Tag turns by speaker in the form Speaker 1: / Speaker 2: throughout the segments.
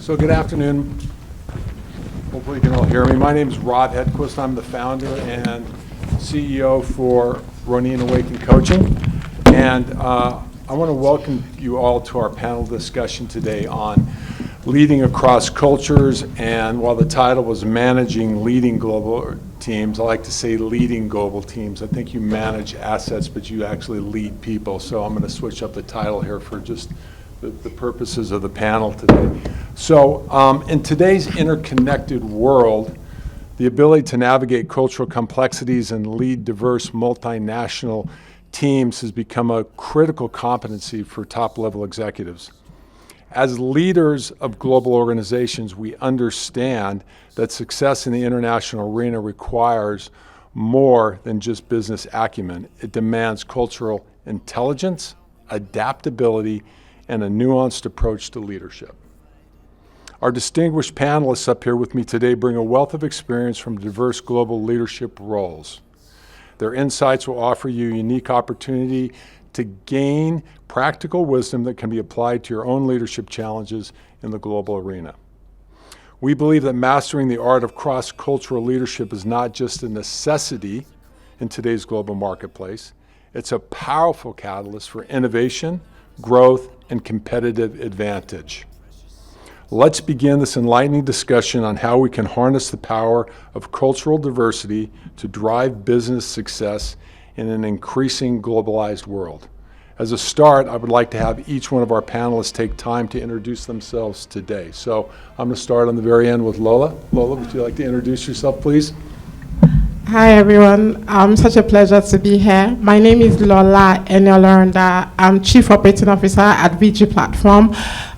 Speaker 1: So good afternoon. Hopefully you can all hear me. My name is Rob Hedquist. I'm the founder and CEO for Ronin Awaken Coaching. And I want to welcome you all to our panel discussion today on leading across cultures. And while the title was Managing Leading Global Teams, I like to say leading global teams. I think you manage assets, but you actually lead people. So I'm going to switch up the title here for just the purposes of the panel today. So in today's interconnected world, the ability to navigate cultural complexities and lead diverse multinational teams has become a critical competency for top-level executives. As leaders of global organizations, we understand that success in the international arena requires more than just business acumen. It demands cultural intelligence, adaptability, and a nuanced approach to leadership. Our distinguished panelists up here with me today bring a wealth of experience from diverse global leadership roles. Their insights will offer you a unique opportunity to gain practical wisdom that can be applied to your own leadership challenges in the global arena. We believe that mastering the art of cross-cultural leadership is not just a necessity in today's global marketplace, it's a powerful catalyst for innovation, growth, and competitive advantage. Let's begin this enlightening discussion on how we can harness the power of cultural diversity to drive business success in an increasing globalized world. As a start, I would like to have each one of our panelists take time to introduce themselves today. So I'm going to start on the very end with Lola. Lola, would you like to introduce yourself, please?
Speaker 2: Hi everyone, such a pleasure to be here. My name is Lola Enyolorunda. I'm Chief Operating Officer at VG Platform.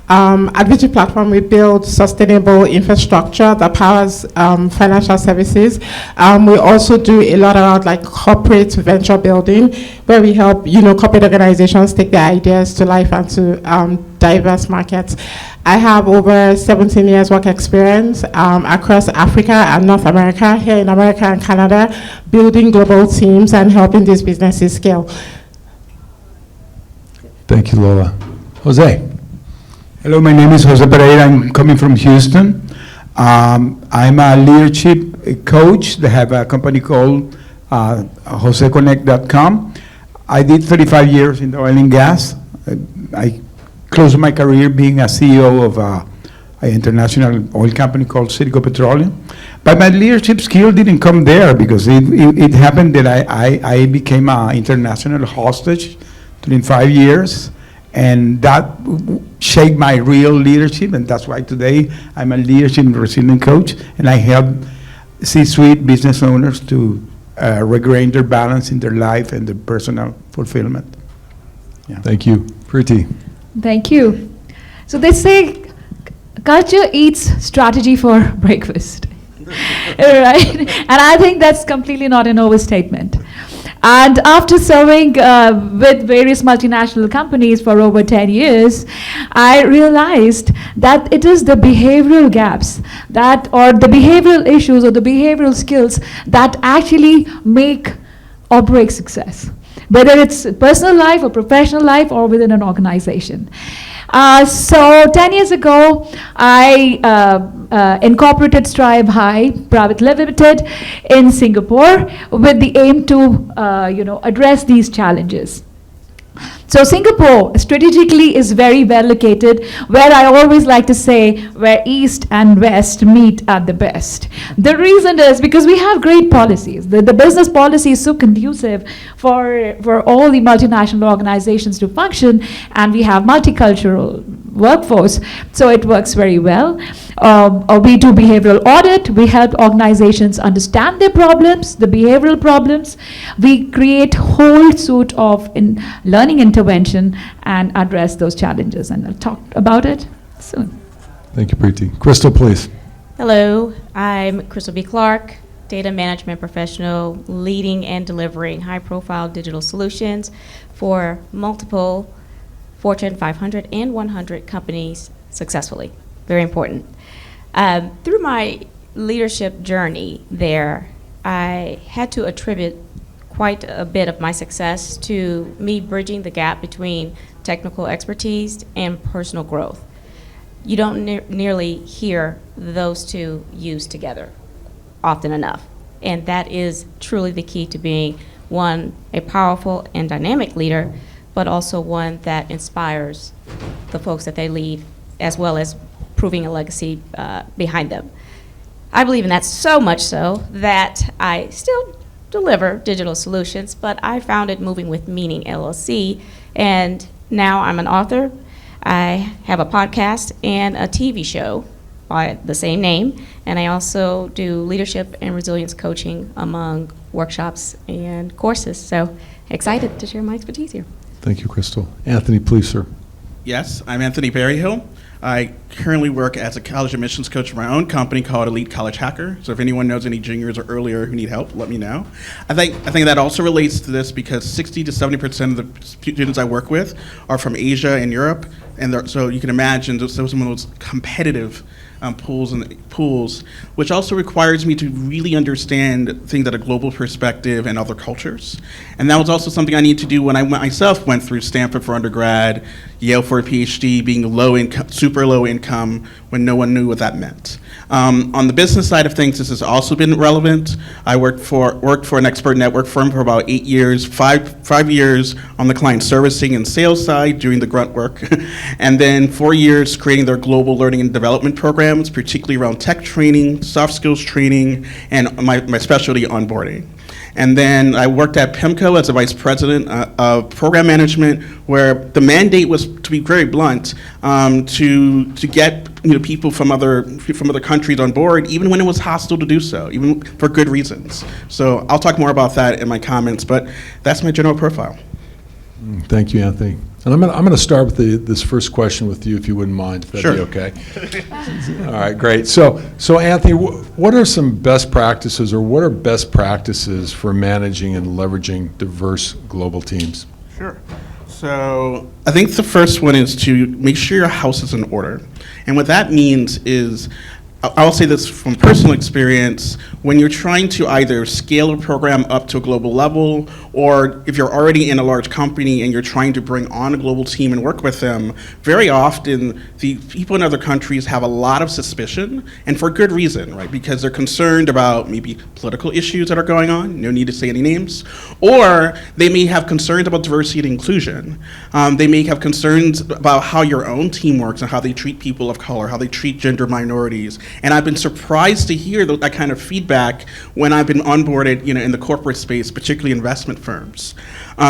Speaker 2: At VG Platform, we build sustainable infrastructure that powers financial services. We also do a lot around like corporate venture building, where we help corporate organizations take their ideas to life and to diverse markets. I have over 17 years work experience across Africa and North America, here in America and Canada, building global teams and helping these businesses scale.
Speaker 1: Thank you, Lola. Jose.
Speaker 3: Hello, my name is Jose Pereira. I'm coming from Houston. I'm a leadership coach. They have a company called JoseConnect.com. I did 35 years in the oil and gas. I closed my career being a CEO of an international oil company called Citigo Petroleum. But my leadership skill didn't come there because it happened that I became an international hostage during 5 years. And that shaped my real leadership, and that's why today I'm a leadership and resilience coach, and I help C-suite business owners to regain their balance in their life and their personal fulfillment.
Speaker 1: Yeah. Thank you. Preeti.
Speaker 4: Thank you. So they say culture eats strategy for breakfast, right? And I think that's completely not an overstatement. And after serving with various multinational companies for over 10 years, I realized that it is the behavioral gaps or the behavioral issues or the behavioral skills that actually make or break success, whether it's personal life or professional life or within an organization. So 10 years ago, I incorporated Strive High Private Limited in Singapore with the aim to address these challenges. So Singapore strategically is very well located, where I always like to say where East and West meet at the best. The reason is because we have great policies. The business policy is so conducive for all the multinational organizations to function, and we have multicultural workforce, so it works very well. We do behavioral audit. We help organizations understand their problems, the behavioral problems. We create whole suite of learning intervention and address those challenges, and I'll talk about it soon.
Speaker 1: Thank you, Preeti. Crystal, please.
Speaker 5: Hello, I'm Crystal B. Clark, data management professional, leading and delivering high-profile digital solutions for multiple Fortune 500 and 100 companies successfully. Very important. Through my leadership journey there, I had to attribute quite a bit of my success to me bridging the gap between technical expertise and personal growth. you don't nearly hear those two used together often enough. And that is truly the key to being, one, a powerful and dynamic leader, but also one that inspires the folks that they lead, as well as proving a legacy behind them. I believe in that so much so that I still deliver digital solutions, but I founded Moving with Meaning LLC, and now I'm an author. I have a podcast and a TV show by the same name, and I also do leadership and resilience coaching among workshops and courses. So excited to share my expertise here.
Speaker 1: Thank you, Crystal. Anthony, please, sir.
Speaker 6: Yes, I'm Anthony Berryhill. I currently work as a college admissions coach for my own company called Elite College Hacker. So if anyone knows any juniors or earlier who need help, let me know. I think that also relates to this because 60 to 70% of the students I work with are from Asia and Europe, and so you can imagine those some of those competitive pools, which also requires me to really understand things at a global perspective and other cultures. And that was also something I needed to do when I myself went through Stanford for undergrad, Yale for a PhD, being low income, super low income, when no one knew what that meant. On the business side of things, this has also been relevant. I worked for an expert network firm for about 8 years, five years on the client servicing and sales side doing the grunt work, and then 4 years creating their global learning and development programs, particularly around tech training, soft skills training, and my specialty, onboarding. And then I worked at PIMCO as a vice president of program management, where the mandate was, to be very blunt, to get people from other countries on board, even when it was hostile to do so, even for good reasons. So I'll talk more about that in my comments, but that's my general profile.
Speaker 1: Thank you, Anthony. And I'm going to start with this first question with you, if you wouldn't mind, if that'd
Speaker 6: Sure.
Speaker 1: be okay. All right, great. So Anthony, what are some best practices, or what are best practices for managing and leveraging diverse global teams?
Speaker 6: Sure. So I think the first one is to make sure your house is in order. And what that means is, I'll say this from personal experience, when you're trying to either scale a program up to a global level, or if you're already in a large company and you're trying to bring on a global team and work with them, very often the people in other countries have a lot of suspicion, and for good reason, right? Because they're concerned about maybe political issues that are going on, no need to say any names, or they may have concerns about diversity and inclusion. They may have concerns about how your own team works and how they treat people of color, how they treat gender minorities. And I've been surprised to hear that kind of feedback when I've been onboarded, in the corporate space, particularly investment firms.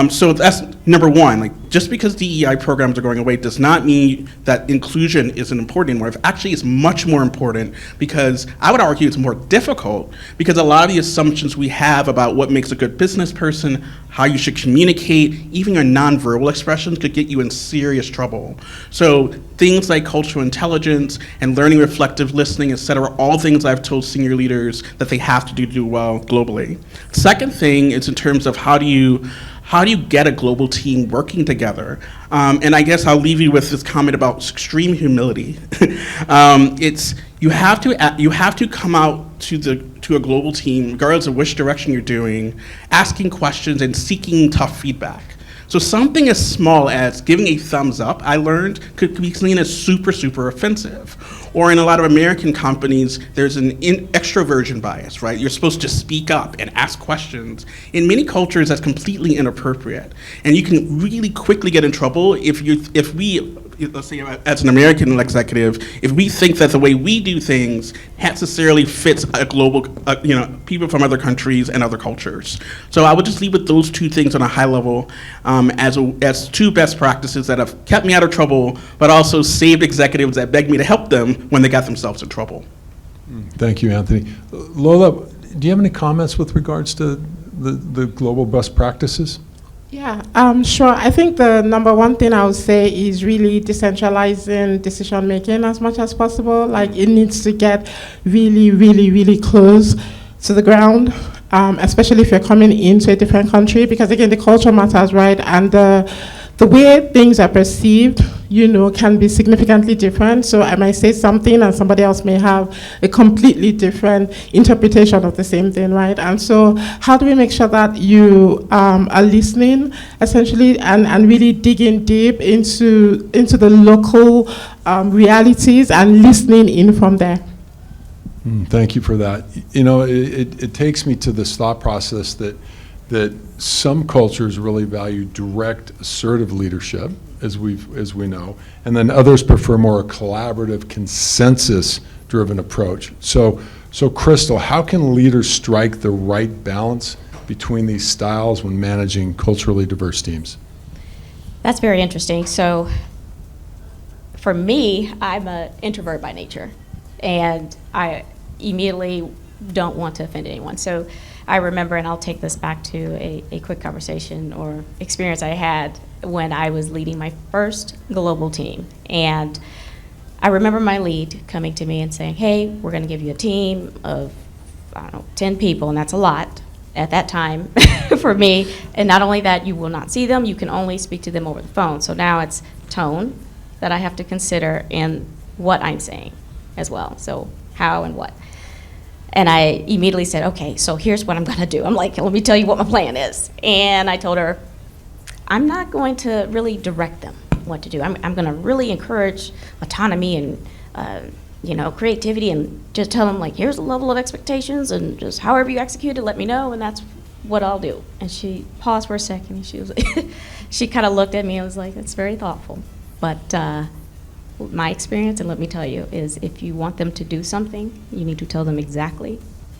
Speaker 6: So that's number one. Like, just because DEI programs are going away does not mean that inclusion isn't important anymore. It actually is much more important, because I would argue it's more difficult, because a lot of the assumptions we have about what makes a good business person, how you should communicate, even your nonverbal expressions could get you in serious trouble. So things like cultural intelligence and learning reflective listening, et cetera, are all things I've told senior leaders that they have to do well globally. Second thing is in terms of how do you get a global team working together? And I guess I'll leave you with this comment about extreme humility. It's you have to come out to a global team, regardless of which direction you're doing, asking questions and seeking tough feedback. So something as small as giving a thumbs up, I learned, could be seen as super, super offensive. Or in a lot of American companies, there's an extroversion bias, right? You're supposed to speak up and ask questions. In many cultures, that's completely inappropriate. And you can really quickly get in trouble if we, let's say as an American executive, if we think that the way we do things necessarily fits a global, people from other countries and other cultures. So I would just leave with those two things on a high level as two best practices that have kept me out of trouble, but also saved executives that begged me to help them when they got themselves in trouble.
Speaker 1: Thank you, Anthony. Lola, do you have any comments with regards to the global best practices?
Speaker 2: Yeah, sure. I think the number one thing I would say is really decentralizing decision making as much as possible. Like, it needs to get really, really, really close to the ground, especially if you're coming into a different country, because again, the culture matters, right? And the way things are perceived, can be significantly different. So I might say something and somebody else may have a completely different interpretation of the same thing, right? And so how do we make sure that you are listening, essentially, and really digging deep into the local realities and listening in from there?
Speaker 1: Thank you for that. It takes me to this thought process that some cultures really value direct, assertive leadership, as we know, and then others prefer more a collaborative, consensus-driven approach. So Crystal, how can leaders strike the right balance between these styles when managing culturally diverse teams?
Speaker 5: That's very interesting. So for me, I'm an introvert by nature, and I immediately don't want to offend anyone. So I remember, and I'll take this back to a quick conversation or experience I had when I was leading my first global team. And I remember my lead coming to me and saying, hey, we're going to give you a team of, 10 people, and that's a lot at that time for me. And not only that, you will not see them, you can only speak to them over the phone. So now it's tone that I have to consider in what I'm saying as well. So how and what. And I immediately said, okay, so here's what I'm going to do. I'm like, let me tell you what my plan is. And I told her, I'm not going to really direct them what to do. I'm going to really encourage autonomy and creativity, and just tell them, like, here's the level of expectations, and just however you execute it, let me know, and that's what I'll do. And she paused for a second, and she was like, she kind of looked at me and was like, that's very thoughtful. But my experience, and let me tell you, is if you want them to do something, you need to tell them exactly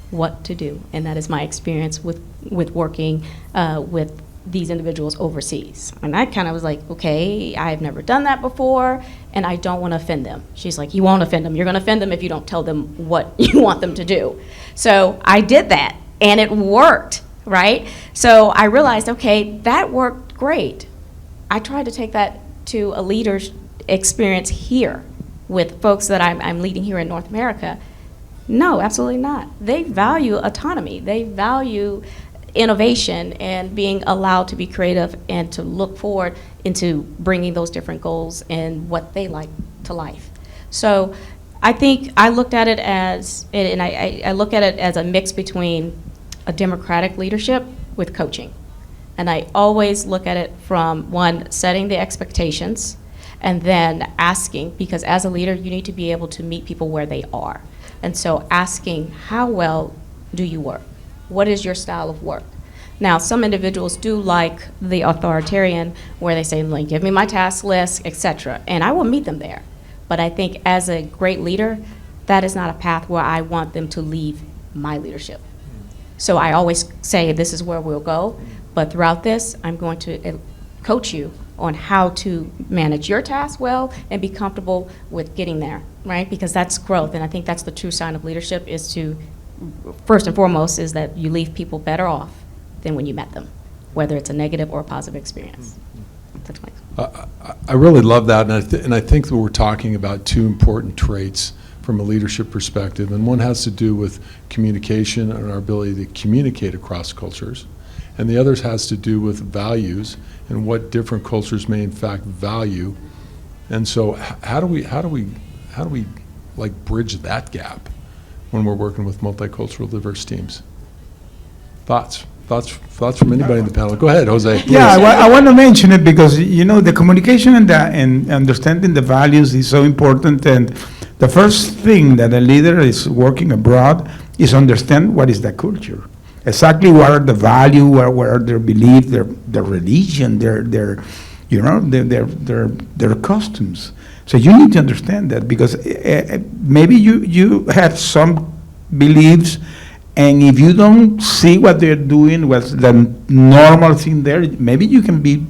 Speaker 5: what to do. And that is my experience with working with these individuals overseas. And I kind of was like, okay, I've never done that before, and I don't want to offend them. She's like, you won't offend them. You're going to offend them if you don't tell them what you want them to do. So I did that, and it worked, right? So I realized, okay, that worked great. I tried to take that to a leader's experience here with folks that I'm leading here in North America. No, absolutely not. They value autonomy. They value innovation and being allowed to be creative and to look forward into bringing those different goals and what they like to life. So I think I looked at it as, and I look at it as a mix between a democratic leadership with coaching. And I always look at it from, one, setting the expectations, and then asking, because as a leader, you need to be able to meet people where they are. And so asking, how well do you work? What is your style of work? Now, some individuals do like the authoritarian, where they say, like, give me my task list, etc., and I will meet them there. But I think as a great leader, that is not a path where I want them to leave my leadership. So I always say, this is where we'll go, but throughout this, I'm going to coach you on how to manage your task well and be comfortable with getting there, right? Because that's growth, and I think that's the true sign of leadership, is to, first and foremost, is that you leave people better off than when you met them, whether it's a negative or a positive experience. That's my
Speaker 1: I really love that, and I think that we're talking about two important traits from a leadership perspective, and one has to do with communication and our ability to communicate across cultures, and the other has to do with values and what different cultures may in fact value. And so how do we like bridge that gap when we're working with multicultural diverse teams? Thoughts from anybody in the panel? Go ahead, Jose. Please.
Speaker 3: Yeah, I want to mention it because, the communication and understanding the values is so important. And the first thing that a leader is working abroad is understand what is the culture. Exactly what are the values, what are their beliefs, their religion, their customs. So you need to understand that, because maybe you have some beliefs, and if you don't see what they're doing, what's the normal thing there, maybe you can be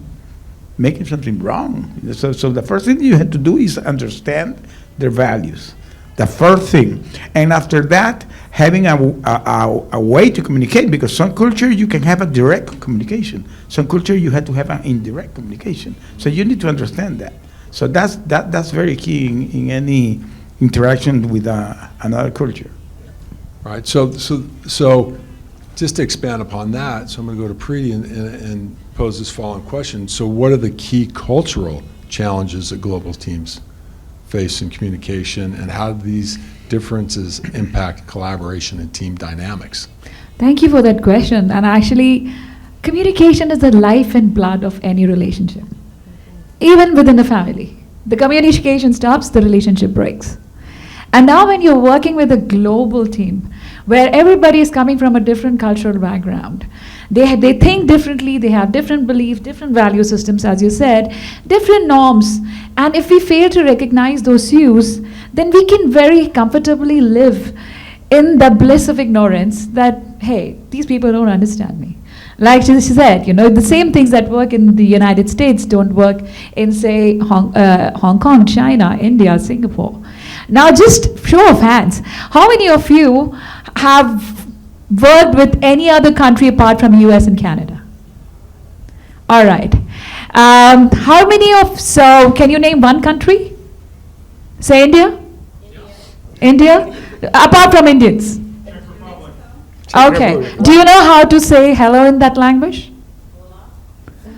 Speaker 3: making something wrong. So the first thing you have to do is understand their values. The first thing. And after that, having a way to communicate, because some culture you can have a direct communication. Some culture you have to have an indirect communication. So you need to understand that. So that's very key in any interaction with another culture.
Speaker 1: Right. So just to expand upon that, so I'm going to go to Preeti and pose this following question. So what are the key cultural challenges that global teams face in communication, and how do these differences impact collaboration and team dynamics?
Speaker 4: Thank you for that question. And actually, communication is the life and blood of any relationship, even within a family. The communication stops, the relationship breaks. And now when you're working with a global team, where everybody is coming from a different cultural background, they think differently, they have different beliefs, different value systems, as you said, different norms. And if we fail to recognize those cues, then we can very comfortably live in the bliss of ignorance that, hey, these people don't understand me. Like she said, the same things that work in the United States don't work in, say, Hong Kong, China, India, Singapore. Now, just show of hands, how many of you have worked with any other country apart from US and Canada? All right. How many so can you name one country? Say India? India? Apart from Indians? Okay. Do you know how to say hello in that language?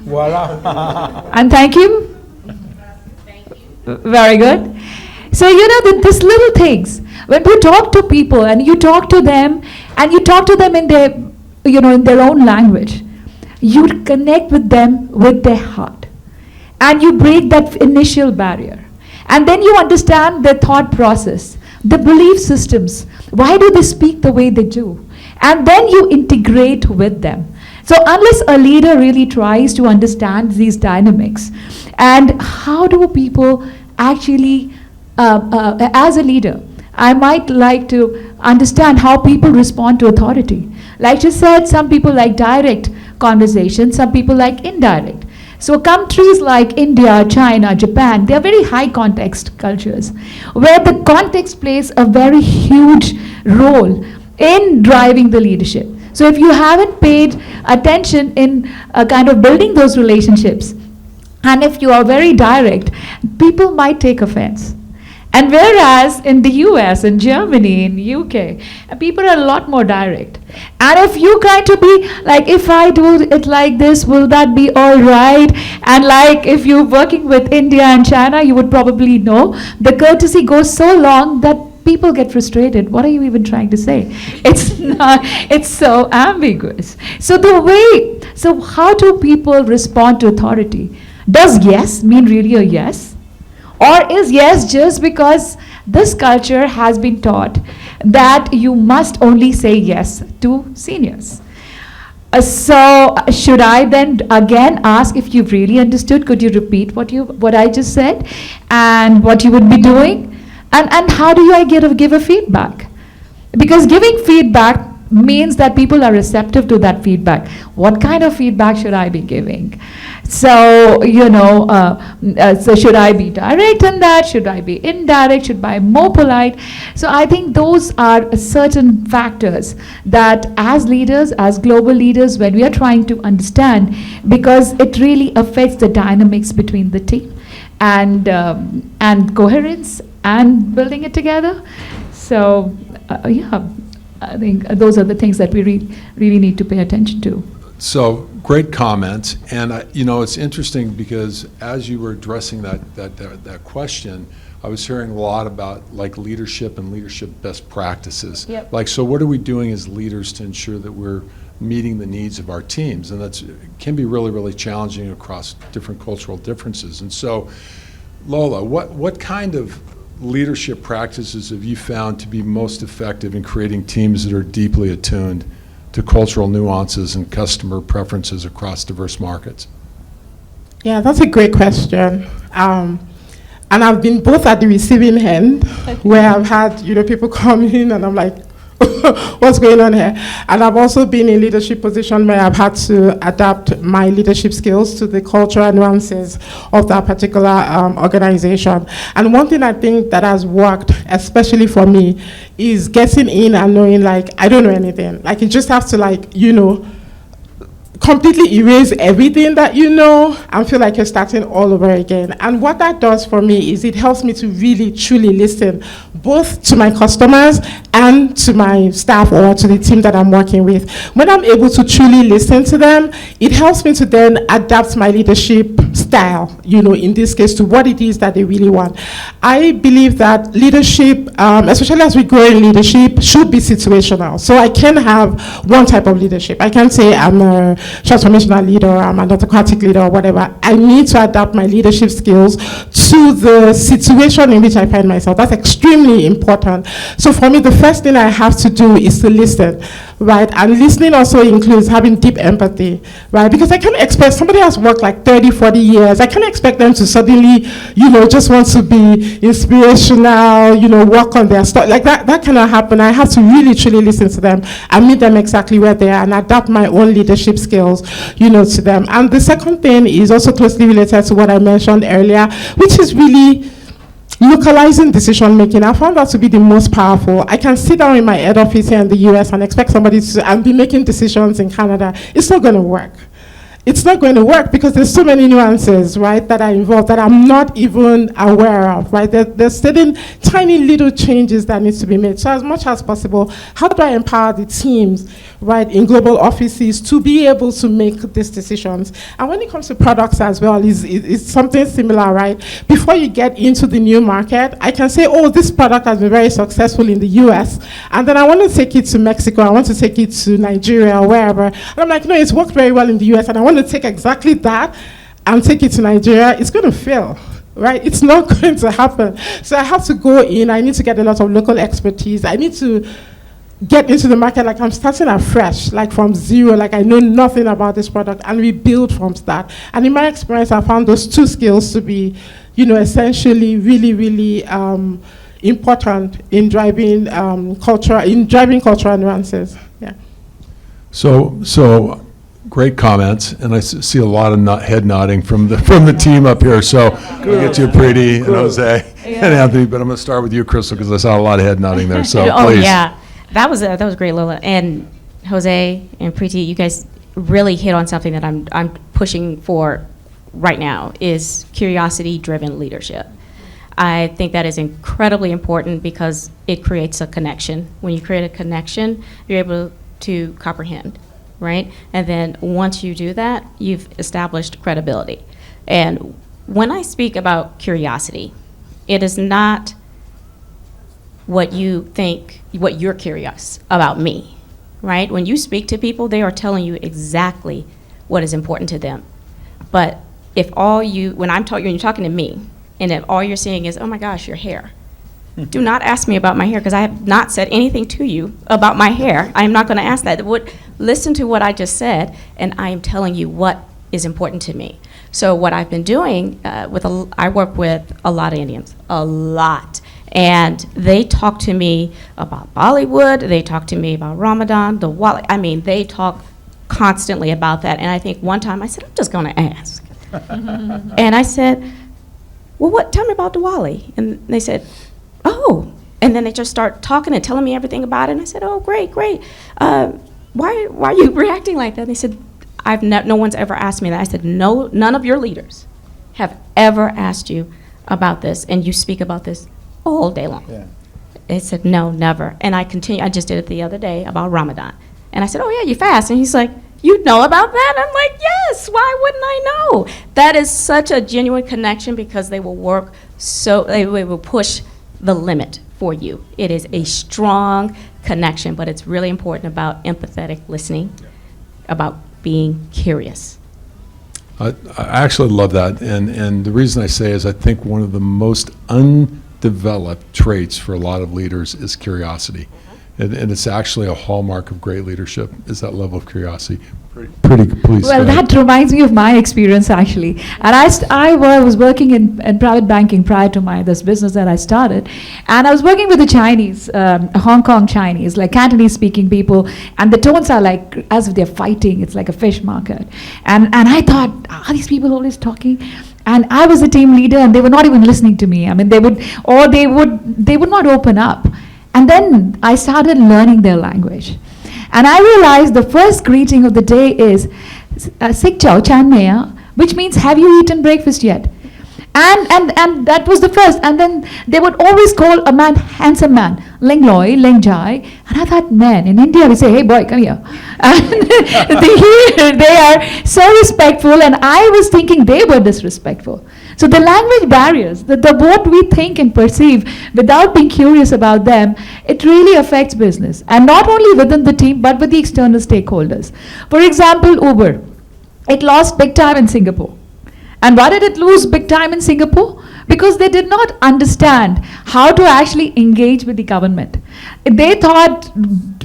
Speaker 3: Voila.
Speaker 4: And thank you? Very good. So, these little things, when you talk to people and you talk to them in their, in their own language, you connect with them with their heart. And you break that initial barrier. And then you understand their thought process, the belief systems. Why do they speak the way they do? And then you integrate with them. So unless a leader really tries to understand these dynamics, and how do people actually, as a leader, I might like to understand how people respond to authority. Like you said, some people like direct conversation, some people like indirect. So countries like India, China, Japan, they are very high context cultures, where the context plays a very huge role in driving the leadership. So if you haven't paid attention in kind of building those relationships, and if you are very direct, people might take offense. And whereas in the US, in Germany, in UK, people are a lot more direct. And if you kind of be like, if I do it like this, will that be all right? And like if you're working with India and China, you would probably know the courtesy goes so long that people get frustrated. What are you even trying to say? It's not, it's so ambiguous. So how do people respond to authority? Does yes mean really a yes? Or is yes just because this culture has been taught that you must only say yes to seniors? So should I then again ask, if you've really understood, could you repeat what I just said and what you would be doing? And how do I give a feedback? Because giving feedback means that people are receptive to that feedback. What kind of feedback should I be giving? So, so should I be direct in that? Should I be indirect? Should I be more polite? So I think those are certain factors that as leaders, as global leaders, when we are trying to understand, because it really affects the dynamics between the team and coherence and building it together. So, I think those are the things that we really need to pay attention to.
Speaker 1: So great comments, and it's interesting because as you were addressing that question, I was hearing a lot about like leadership and leadership best practices.
Speaker 4: Yep.
Speaker 1: Like, so what are we doing as leaders to ensure that we're meeting the needs of our teams? And that can be really, really challenging across different cultural differences. And so, Lola, what kind of leadership practices have you found to be most effective in creating teams that are deeply attuned to cultural nuances and customer preferences across diverse markets?
Speaker 2: Yeah, that's a great question. And I've been both at the receiving end, where I've had people come in and I'm like, what's going on here? And I've also been in leadership position where I've had to adapt my leadership skills to the cultural nuances of that particular organization. And one thing I think that has worked, especially for me, is getting in and knowing, like, I don't know anything. Like, you just have to, completely erase everything that you know and feel like you're starting all over again. And what that does for me is it helps me to really, truly listen, both to my customers and to my staff or to the team that I'm working with. When I'm able to truly listen to them, it helps me to then adapt my leadership style, in this case, to what it is that they really want. I believe that leadership, especially as we grow in leadership, should be situational. So I can have one type of leadership. I can say I'm a transformational leader, I'm an autocratic leader, or whatever. I need to adapt my leadership skills to the situation in which I find myself. That's extremely important. So for me, the first thing I have to do is to listen, right? And listening also includes having deep empathy, right? Because I can't expect somebody has worked like 30, 40 years. I can't expect them to suddenly, just want to be inspirational, work on their stuff. Like that cannot happen. I have to really, truly listen to them and meet them exactly where they are and adapt my own leadership skills, to them. And the second thing is also closely related to what I mentioned earlier, which is really localizing decision making. I found that to be the most powerful. I can sit down in my head office here in the US and expect somebody to and be making decisions in Canada. It's not going to work. It's not going to work because there's so many nuances, right, that are involved that I'm not even aware of, right? There's certain tiny little changes that need to be made. So as much as possible, how do I empower the teams, right, in global offices to be able to make these decisions? And when it comes to products as well, it's something similar, right? Before you get into the new market, I can say, oh, this product has been very successful in the US, and then I want to take it to Mexico, I want to take it to Nigeria, or wherever. And I'm like, no, it's worked very well in the US, and I want to take exactly that and take it to Nigeria. It's going to fail, right? It's not going to happen. So I have to go in. I need to get a lot of local expertise. I need to get into the market like I'm starting afresh, like from zero, like I know nothing about this product, and we build from start. And in my experience, I found those two skills to be, essentially really, really important in driving cultural nuances. Yeah.
Speaker 1: So great comments, and I see a lot of head nodding from the team up here. So we'll get you Preeti and Jose and Anthony, but I'm going to start with you, Crystal, because I saw a lot of head nodding there. So
Speaker 5: Oh
Speaker 1: please.
Speaker 5: yeah, that was great, Lola and Jose and Preeti. You guys really hit on something that I'm pushing for right now is curiosity-driven leadership. I think that is incredibly important because it creates a connection. When you create a connection, you're able to comprehend, right? And then once you do that, you've established credibility. And when I speak about curiosity, it is not what you think, what you're curious about me, right? When you speak to people, they are telling you exactly what is important to them. But if when you're talking to me, and if all you're saying is, oh my gosh, your hair, do not ask me about my hair because I have not said anything to you about my hair. I am not going to ask that. Listen to what I just said, and I am telling you what is important to me. So what I've been doing, I work with a lot of Indians, a lot. And they talk to me about Bollywood, they talk to me about Ramadan, they talk constantly about that. And I think one time I said, I'm just going to ask. And I said, well, tell me about Diwali. And they said, oh. And then they just start talking and telling me everything about it. And I said, oh, great. Why are you reacting like that? And they said, no one's ever asked me that. I said, no, none of your leaders have ever asked you about this, and you speak about this all day long. Yeah. They said, no, never. And I just did it the other day about Ramadan. And I said, oh yeah, you fast. And he's like, you know about that? I'm like, yes, why wouldn't I know? That is such a genuine connection because they will they will push the limit for you. It is a strong connection, but it's really important about empathetic listening, about being curious.
Speaker 1: I actually love that, and the reason I say is I think one of the most undeveloped traits for a lot of leaders is curiosity. And it's actually a hallmark of great leadership, is that level of curiosity. Pretty, please.
Speaker 4: Well, that reminds me of my experience, actually. And I was working in private banking prior to this business that I started. And I was working with the Chinese, Hong Kong Chinese, like Cantonese-speaking people. And the tones are like, as if they're fighting. It's like a fish market. And I thought, are these people always talking? And I was a team leader, and they were not even listening to me. I mean, they would not open up. And then I started learning their language. And I realized the first greeting of the day is Sik Chao Chan Mea, which means, have you eaten breakfast yet? And that was the first. And then they would always call a man handsome man, Leng Loi, Leng Jai. And I thought, man, in India we say, hey boy, come here. And they are so respectful, and I was thinking they were disrespectful. So the language barriers, the what we think and perceive without being curious about them, it really affects business. And not only within the team, but with the external stakeholders. For example, Uber. It lost big time in Singapore. And why did it lose big time in Singapore? Because they did not understand how to actually engage with the government. They thought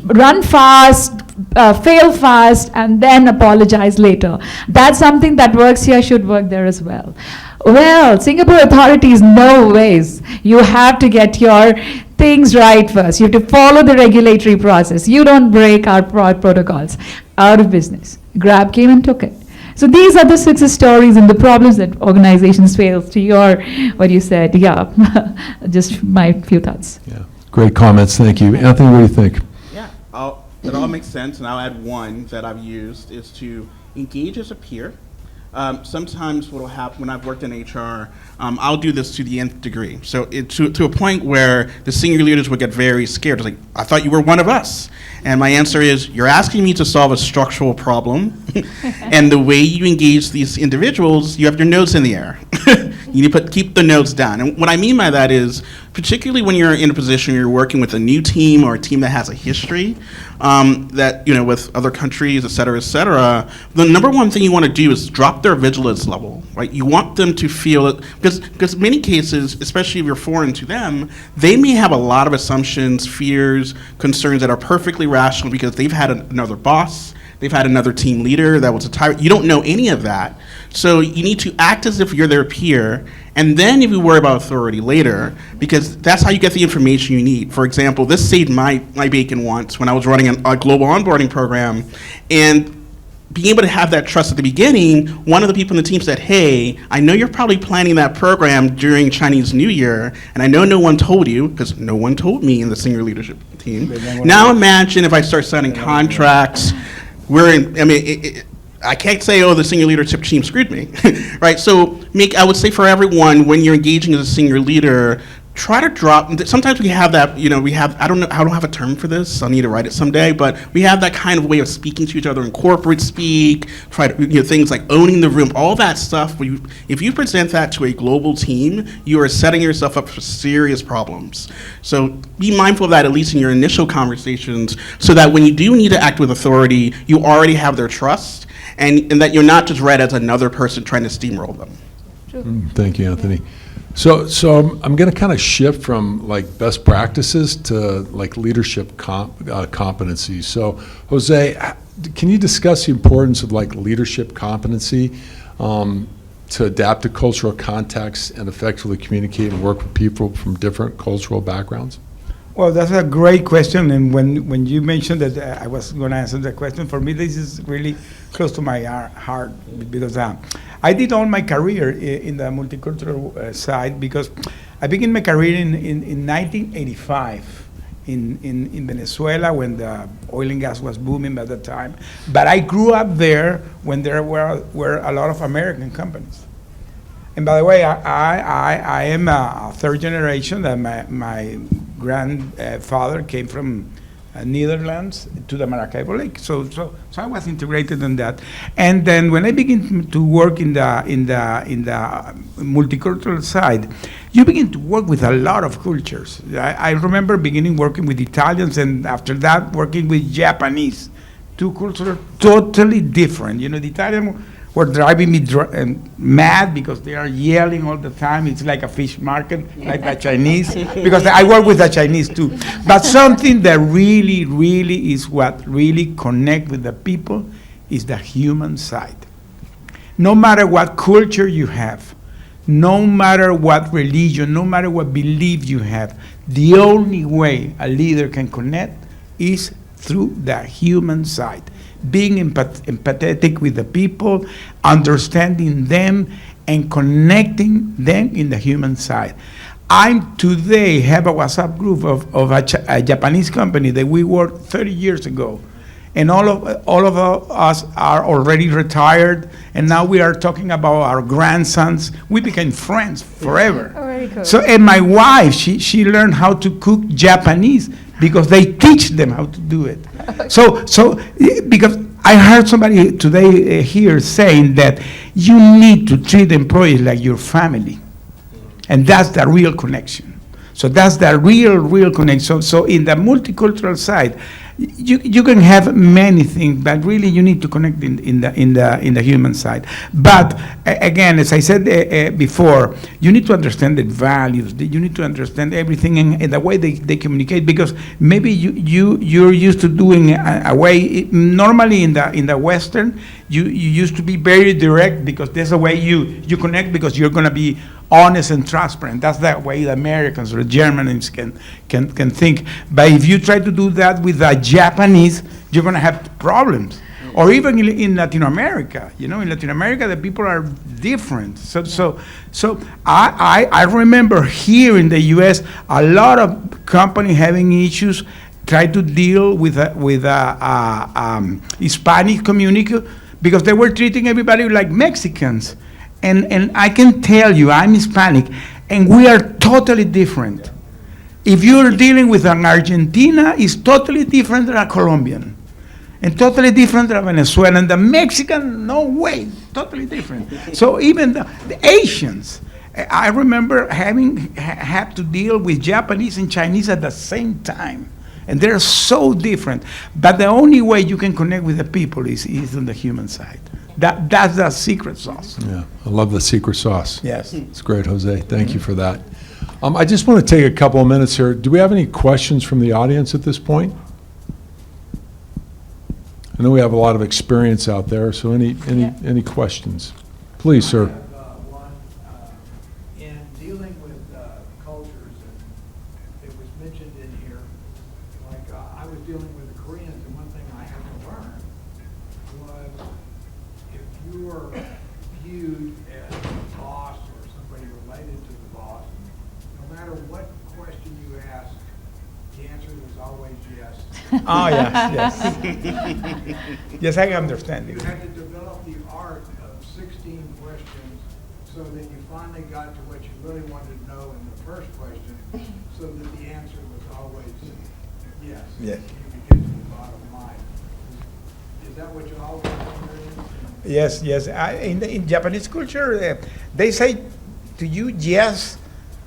Speaker 4: run fast, fail fast, and then apologize later. That's something that works here, should work there as well. Well, Singapore authorities, no ways. You have to get your things right first. You have to follow the regulatory process. You don't break our protocols. Out of business. Grab came and took it. So these are the success stories and the problems that organizations face. To your, what you said, yeah, just my few thoughts.
Speaker 1: Yeah, great comments, thank you. Anthony, what do you think?
Speaker 6: Yeah, it all makes sense, and I'll add one that I've used is to engage as a peer. Sometimes what will happen when I've worked in HR, I'll do this to the nth degree. So to a point where the senior leaders would get very scared. It's like, I thought you were one of us. And my answer is, you're asking me to solve a structural problem. And the way you engage these individuals, you have your nose in the air. You need to keep the nose down. And what I mean by that is, particularly when you're in a position where you're working with a new team or a team that has a history, that, you know, with other countries, et cetera, the number one thing you want to do is drop their vigilance level, right? You want them to feel it, because in many cases, especially if you're foreign to them, they may have a lot of assumptions, fears, concerns that are perfectly rational because they've had another boss, they've had another team leader that was a tyrant. You don't know any of that. So you need to act as if you're their peer, and then if you worry about authority later, because that's how you get the information you need. For example, this saved my bacon once when I was running a global onboarding program, and being able to have that trust at the beginning, one of the people in the team said, hey, I know you're probably planning that program during Chinese New Year, and I know no one told you, because no one told me in the senior leadership team. Now imagine if I start signing contracts, I can't say, oh, the senior leadership team screwed me, right? So I would say for everyone, when you're engaging as a senior leader, try to drop, sometimes we have that, I don't have a term for this, I'll need to write it someday, but we have that kind of way of speaking to each other in corporate speak, things like owning the room, all that stuff. If you present that to a global team, you are setting yourself up for serious problems. So be mindful of that, at least in your initial conversations, so that when you do need to act with authority, you already have their trust, and that you're not just read as another person trying to steamroll them.
Speaker 1: Thank you, Anthony. So I'm going to kind of shift from like best practices to like leadership competencies. So Jose, can you discuss the importance of like leadership competency to adapt to cultural contexts and effectively communicate and work with people from different cultural backgrounds?
Speaker 3: Well, that's a great question, and when you mentioned that I was going to answer the question, for me this is really close to my heart, because I did all my career in the multicultural side, because I began my career in 1985 in Venezuela when the oil and gas was booming at the time. But I grew up there when there were a lot of American companies. And by the way, I am a third generation. That my grandfather came from Netherlands to the Maracaibo Lake, so I was integrated in that. And then when I began to work in the multicultural side, you begin to work with a lot of cultures. I remember beginning working with Italians, and after that working with Japanese, two cultures totally different. The Italian were driving me mad because they are yelling all the time. It's like a fish market, like the Chinese, because I work with the Chinese too. But something that really, really is what really connect with the people is the human side. No matter what culture you have, no matter what religion, no matter what belief you have, the only way a leader can connect is through the human side. Being empathetic with the people, understanding them, and connecting them in the human side. I today have a WhatsApp group of a Japanese company that we worked 30 years ago. and all of us are already retired, and now we are talking about our grandsons. We became friends forever.
Speaker 4: Oh, very cool.
Speaker 3: So, and my wife, she learned how to cook Japanese because they teach them how to do it. Because I heard somebody today here saying that you need to treat employees like your family. And that's the real connection. So that's the real connection. So in the multicultural side, you can have many things, but really you need to connect in the human side. But again, as I said before, you need to understand the values. You need to understand everything in the way they communicate, because maybe you're used to doing a way. Normally in the Western, you used to be very direct, because there's a way you connect, because you're going to be honest and transparent. That's the way the Americans or the Germans can think. But if you try to do that with the Japanese, you're going to have problems. Or even in Latin America, in Latin America, the people are different. So I remember here in the U.S. a lot of companies having issues, try to deal with Hispanic community, because they were treating everybody like Mexicans. And I can tell you, I'm Hispanic, and we are totally different. If you're dealing with an Argentina, it's totally different than a Colombian, and totally different than a Venezuelan. The Mexican, no way, totally different. So even the Asians, I remember have to deal with Japanese and Chinese at the same time. And they're so different. But the only way you can connect with the people is on the human side. That's the secret sauce.
Speaker 1: Yeah, I love the secret sauce.
Speaker 3: Yes.
Speaker 1: It's great, Jose. Thank you for that. I just want to take a couple of minutes here. Do we have any questions from the audience at this point? I know we have a lot of experience out there, so any questions? Please, sir.
Speaker 7: One, in dealing with cultures, and it was mentioned in here, like I was dealing with the Koreans, and one thing I had to learn was if you were viewed as a boss or somebody related to the boss, no matter what question you asked, the answer was always yes.
Speaker 3: Oh, yes. Yes, I understand
Speaker 7: You
Speaker 3: you.
Speaker 7: had to develop the art of 16 questions so that you finally got to what you really wanted to know in the first question, so that the answer was always yes.
Speaker 3: Yes.
Speaker 7: You could get to the bottom line. Is that what you always experienced?
Speaker 3: Yes. In Japanese culture, they say to you yes,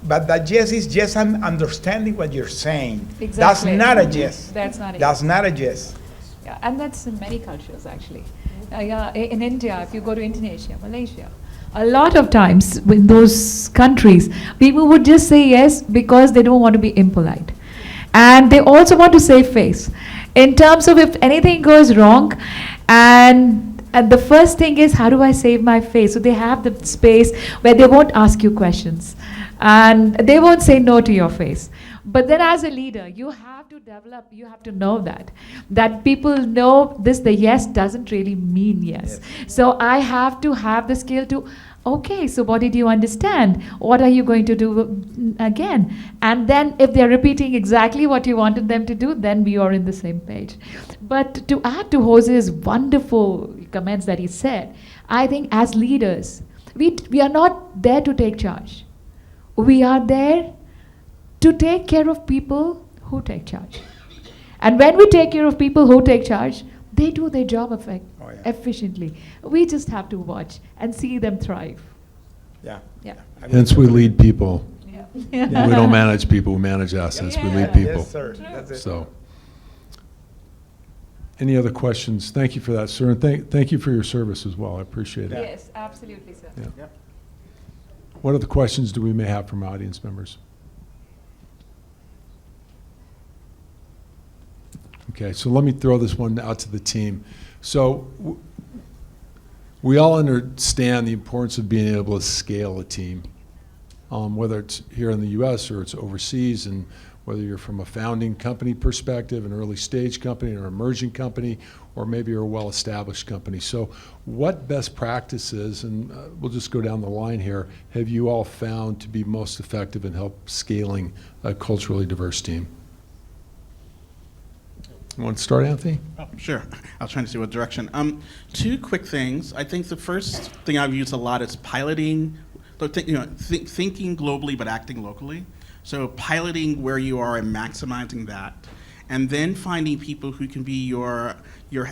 Speaker 3: but that yes is just understanding what you're saying.
Speaker 4: Exactly.
Speaker 3: That's not a yes.
Speaker 4: That's not a
Speaker 3: That's
Speaker 4: yes.
Speaker 3: not a yes.
Speaker 4: Yeah, and that's in many cultures actually. In India, if you go to Indonesia, Malaysia, a lot of times in those countries, people would just say yes because they don't want to be impolite. And they also want to save face. In terms of if anything goes wrong, and the first thing is, how do I save my face? So they have the space where they won't ask you questions. And they won't say no to your face. But then as a leader, you have to develop, you have to know that people know this, the yes doesn't really mean yes. So I have to have the skill to, okay, so what did you understand? What are you going to do again? And then if they're repeating exactly what you wanted them to do, then we are in the same page. But to add to Jose's wonderful comments that he said, I think as leaders, we are not there to take charge. We are there to take care of people who take charge. And when we take care of people who take charge, they do their job efficiently. We just have to watch and see them thrive.
Speaker 3: Yeah.
Speaker 4: Yeah.
Speaker 1: Hence, we lead people.
Speaker 4: Yeah.
Speaker 1: We don't manage people, we manage assets. We lead people.
Speaker 3: Yes, sir. That's it.
Speaker 1: So, any other questions? Thank you for that, sir, and thank you for your service as well. I appreciate it.
Speaker 4: Yes, absolutely, sir.
Speaker 1: Yeah. What other questions do we may have from audience members? Okay, so let me throw this one out to the team. So we all understand the importance of being able to scale a team, whether it's here in the U.S. or it's overseas, and whether you're from a founding company perspective, an early stage company, or an emerging company, or maybe you're a well-established company. So what best practices, and we'll just go down the line here, have you all found to be most effective in help scaling a culturally diverse team? Want to start, Anthony?
Speaker 6: Oh, sure. I was trying to see what direction. Two quick things. I think the first thing I've used a lot is piloting, thinking globally but acting locally. So piloting where you are and maximizing that, and then finding people who can be your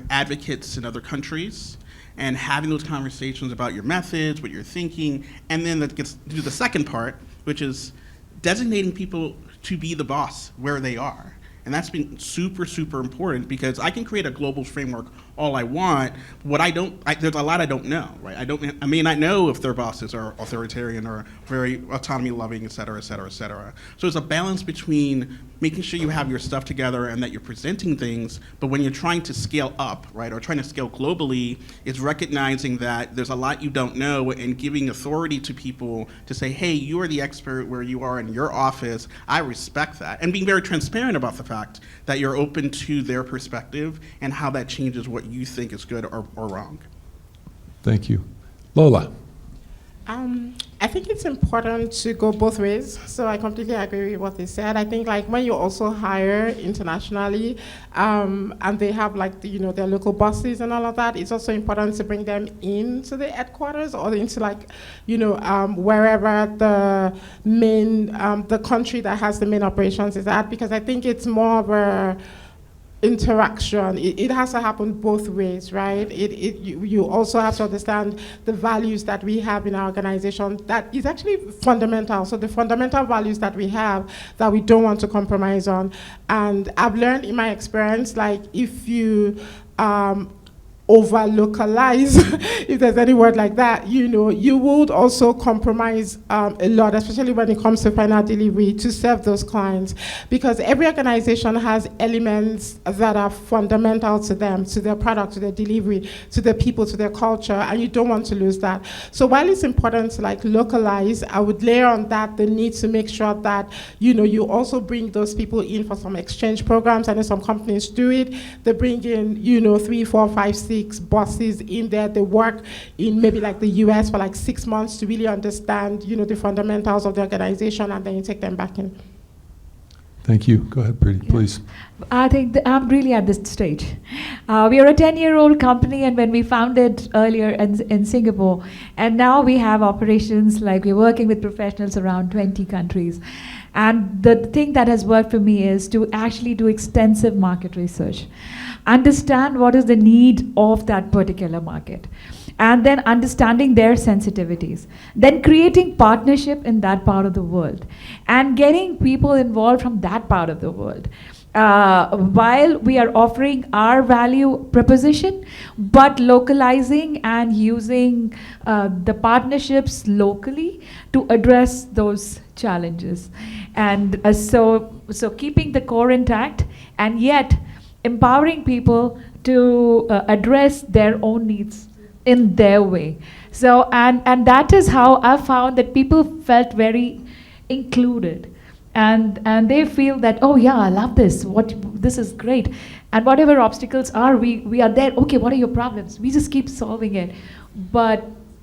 Speaker 6: advocates in other countries, and having those conversations about your methods, what you're thinking, and then that gets to the second part, which is designating people to be the boss where they are. And that's been super, super important, because I can create a global framework all I want. There's a lot I don't know, right? I may not know if their bosses are authoritarian or very autonomy loving, et cetera, et cetera, et cetera. So it's a balance between making sure you have your stuff together and that you're presenting things, but when you're trying to scale up, right, or trying to scale globally, it's recognizing that there's a lot you don't know and giving authority to people to say, hey, you are the expert where you are in your office. I respect that. And being very transparent about the fact that you're open to their perspective and how that changes what you think is good or wrong.
Speaker 1: Thank you. Lola?
Speaker 2: I think it's important to go both ways. So I completely agree with what they said. I think like when you also hire internationally, and they have like their local bosses and all of that, it's also important to bring them into the headquarters or into like wherever the main the country that has the main operations is at, because I think it's more of a interaction. It has to happen both ways, right? You also have to understand the values that we have in our organization that is actually fundamental. So the fundamental values that we have that we don't want to compromise on. And I've learned in my experience, like if you over-localize, if there's any word like that, you would also compromise a lot, especially when it comes to final delivery, to serve those clients. Because every organization has elements that are fundamental to them, to their product, to their delivery, to their people, to their culture, and you don't want to lose that. So while it's important to like localize, I would layer on that the need to make sure that, you also bring those people in for some exchange programs. I know some companies do it. They bring in, 3, 4, 5, 6 bosses in there. They work in maybe like the US for like 6 months to really understand, the fundamentals of the organization, and then you take them back in.
Speaker 1: Thank you. Go ahead, Preeti, please.
Speaker 4: I think I'm really at this stage. We are a 10-year-old company, and when we founded earlier in Singapore, and now we have operations, like we're working with professionals around 20 countries. And the thing that has worked for me is to actually do extensive market research, understand what is the need of that particular market, and then understanding their sensitivities, then creating partnership in that part of the world, and getting people involved from that part of the world. While we are offering our value proposition, but localizing and using the partnerships locally to address those challenges. And so keeping the core intact, and yet empowering people to address their own needs in their way. So, and that is how I found that people felt very included. And they feel that, oh yeah, I love this, this is great. And whatever obstacles are, we are there, okay, what are your problems? We just keep solving it,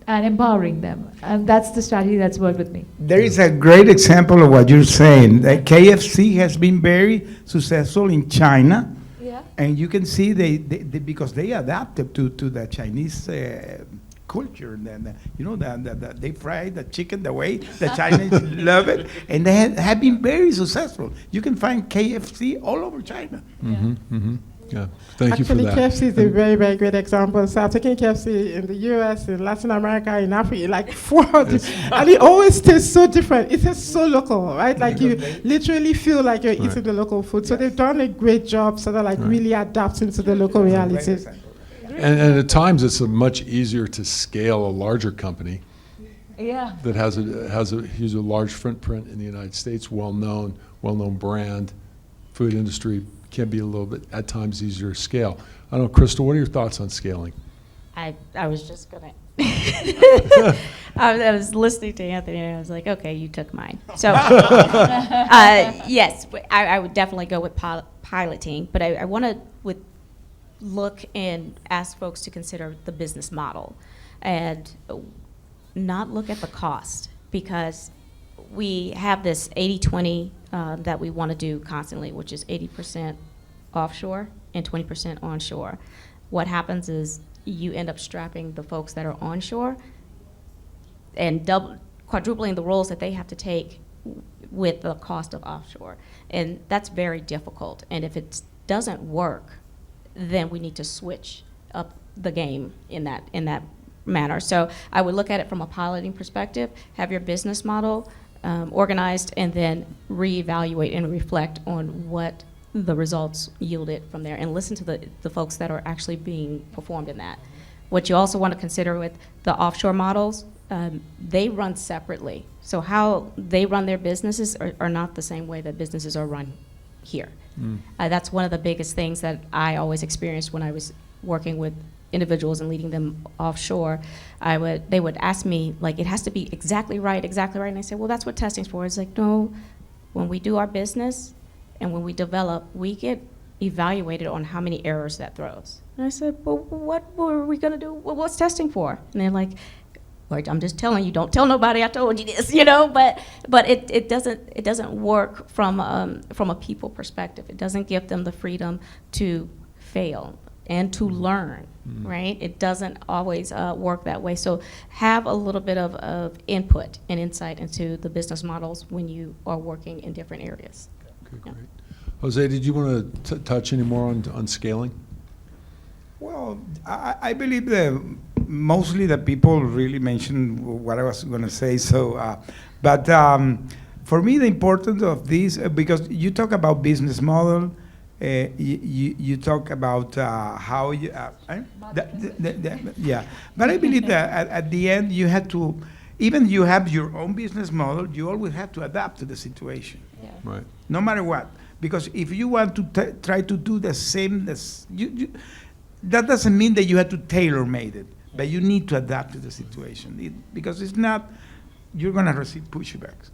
Speaker 4: and empowering them. And that's the strategy that's worked with me.
Speaker 3: There is a great example of what you're saying. That KFC has been very successful in China.
Speaker 4: Yeah.
Speaker 3: And you can see they because they adapted to the Chinese culture, and then they fry the chicken the way the Chinese love it, and they have been very successful. You can find KFC all over China.
Speaker 1: Mm-hmm, mm-hmm. Yeah, thank you for
Speaker 2: Actually,
Speaker 1: that.
Speaker 2: KFC is a very, very great example. So I've taken KFC in the US, in Latin America, in Africa, like and it always tastes so different. It tastes so local, right? Like you literally feel like you're eating the local food. So they've done a great job sort of like really adapting to the local realities.
Speaker 1: And at times, it's much easier to scale a larger company
Speaker 4: Yeah.
Speaker 1: that has a large footprint in the United States, well-known brand, food industry can be a little bit, at times, easier to scale. I don't know, Crystal, what are your thoughts on scaling?
Speaker 5: I was just gonna. I was listening to Anthony, and I was like, okay, you took mine. So, yes, I would definitely go with piloting, but I want to look and ask folks to consider the business model, and not look at the cost, because we have this 80-20 that we want to do constantly, which is 80% offshore and 20% onshore. What happens is you end up strapping the folks that are onshore and quadrupling the roles that they have to take with the cost of offshore. And that's very difficult. And if it doesn't work, then we need to switch up the game in that manner. So I would look at it from a piloting perspective, have your business model organized, and then reevaluate and reflect on what the results yielded from there, and listen to the folks that are actually being performed in that. What you also want to consider with the offshore models, they run separately. So how they run their businesses are not the same way that businesses are run here. That's one of the biggest things that I always experienced when I was working with individuals and leading them offshore. They would ask me, like, it has to be exactly right. And I said, well, that's what testing's for. It's like, no, when we do our business and when we develop, we get evaluated on how many errors that throws. And I said, well, what were we gonna do? Well, what's testing for? And they're like, well, I'm just telling you, don't tell nobody I told you this, you know. But it doesn't work from a people perspective. It doesn't give them the freedom to fail and to learn, right? It doesn't always work that way. So have a little bit of input and insight into the business models when you are working in different areas.
Speaker 1: Okay, great. Jose, did you want to touch any more on scaling?
Speaker 3: Well, I believe that mostly the people really mentioned what I was going to say. So, but for me, the importance of this, because you talk about business model, you talk about how you, yeah. But I believe that at the end, you have to, even you have your own business model, you always have to adapt to the situation.
Speaker 5: Yeah.
Speaker 1: Right.
Speaker 3: No matter what. Because if you want to try to do the same, that doesn't mean that you have to tailor-made it, but you need to adapt to the situation. Because it's not, you're going to receive pushbacks.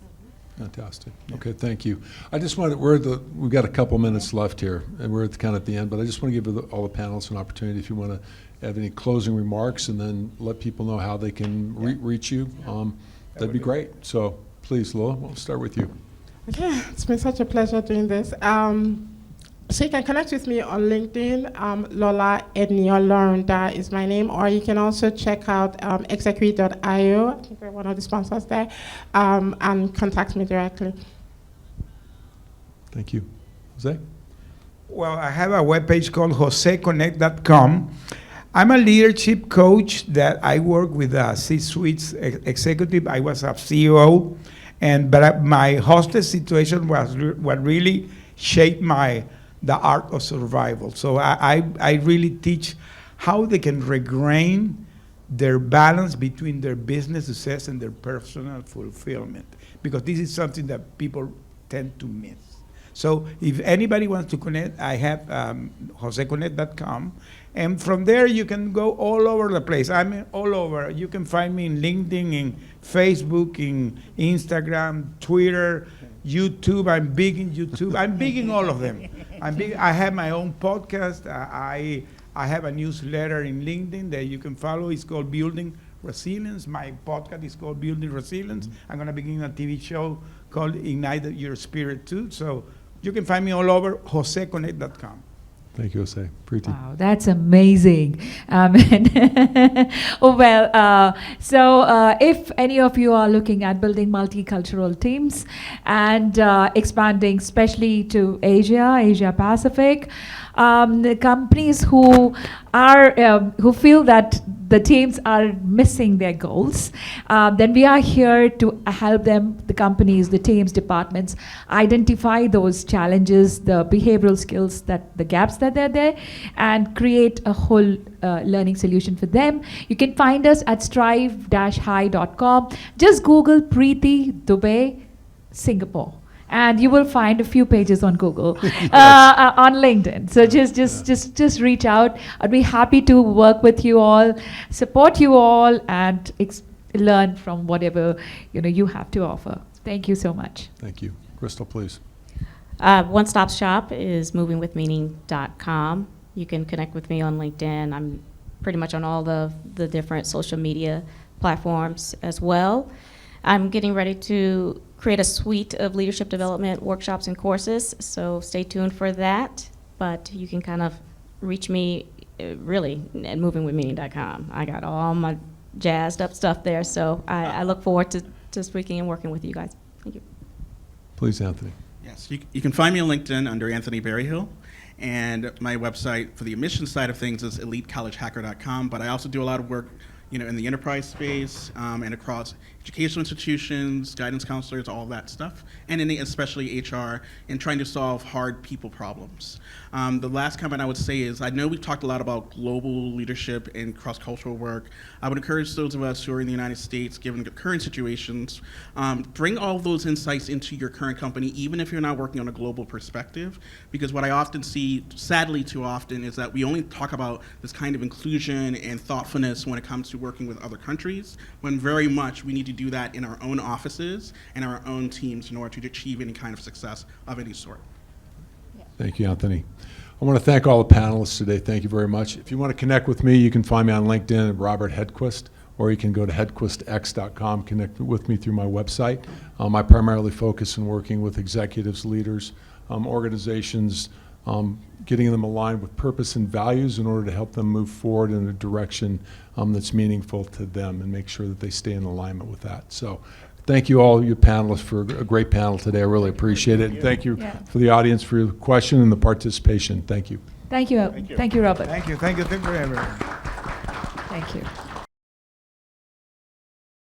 Speaker 1: Fantastic. Okay, thank you. I just wanted, we've got a couple minutes left here, and we're kind of at the end, but I just want to give all the panelists an opportunity if you want to have any closing remarks, and then let people know how they can reach you. That'd be great. So please, Lola, we'll start with you.
Speaker 2: Okay, it's been such a pleasure doing this. So you can connect with me on LinkedIn. Lola Eniolarunda is my name, or you can also check out execute.io. I think we're one of the sponsors there, and contact me directly.
Speaker 1: Thank you. Jose?
Speaker 3: Well, I have a webpage called joseconnect.com. I'm a leadership coach that I work with C-suite executive. I was a CEO, but my hostess situation was what really shaped the art of survival. So I really teach how they can regain their balance between their business success and their personal fulfillment, because this is something that people tend to miss. So if anybody wants to connect, I have joseconnect.com, and from there you can go all over the place. I'm all over. You can find me in LinkedIn, in Facebook, in Instagram, Twitter, YouTube. I'm big in YouTube. I'm big in all of them. I have my own podcast. I have a newsletter in LinkedIn that you can follow. It's called Building Resilience. My podcast is called Building Resilience. I'm going to begin a TV show called Ignite Your Spirit too. So you can find me all over, joseconnect.com.
Speaker 1: Thank you, Jose. Preeti.
Speaker 4: Wow, that's amazing. So if any of you are looking at building multicultural teams and expanding especially to Asia Pacific, the companies who feel that the teams are missing their goals, then we are here to help them, the companies, the teams, departments, identify those challenges, the behavioral skills, the gaps that are there, and create a whole learning solution for them. You can find us at strive-high.com. Just Google Preeti Dubey, Singapore, and you will find a few pages on Google, on LinkedIn. So just reach out. I'd be happy to work with you all, support you all, and learn from whatever you have to offer. Thank you so much.
Speaker 1: Thank you. Crystal, please.
Speaker 5: One Stop Shop is movingwithmeaning.com. You can connect with me on LinkedIn. I'm pretty much on all the different social media platforms as well. I'm getting ready to create a suite of leadership development workshops and courses, so stay tuned for that. but you can kind of reach me really at movingwithmeaning.com. I got all my jazzed up stuff there, so I look forward to speaking and working with you guys. Thank you.
Speaker 1: Please, Anthony.
Speaker 6: Yes, you can find me on LinkedIn under Anthony Berryhill, and my website for the admissions side of things is elitecollegehacker.com, but I also do a lot of work in the enterprise space and across educational institutions, guidance counselors, all of that stuff, and especially HR, in trying to solve hard people problems. The last comment I would say is, I know we've talked a lot about global leadership and cross-cultural work. I would encourage those of us who are in the United States, given the current situations, bring all those insights into your current company, even if you're not working on a global perspective, because what I often see, sadly too often, is that we only talk about this kind of inclusion and thoughtfulness when it comes to working with other countries, when very much we need to do that in our own offices and our own teams in order to achieve any kind of success of any sort.
Speaker 1: Thank you, Anthony. I want to thank all the panelists today. Thank you very much. If you want to connect with me, you can find me on LinkedIn at Robert Hedquist, or you can go to hedquistx.com, connect with me through my website. I primarily focus on working with executives, leaders, organizations, getting them aligned with purpose and values in order to help them move forward in a direction that's meaningful to them and make sure that they stay in alignment with that. So thank you all, you panelists, for a great panel today. I really appreciate it. And thank you for the audience for your question and the participation. Thank you.
Speaker 4: Thank you. Thank you, Robert.
Speaker 3: Thank you. Thank you. Thank you very much.
Speaker 4: Thank you.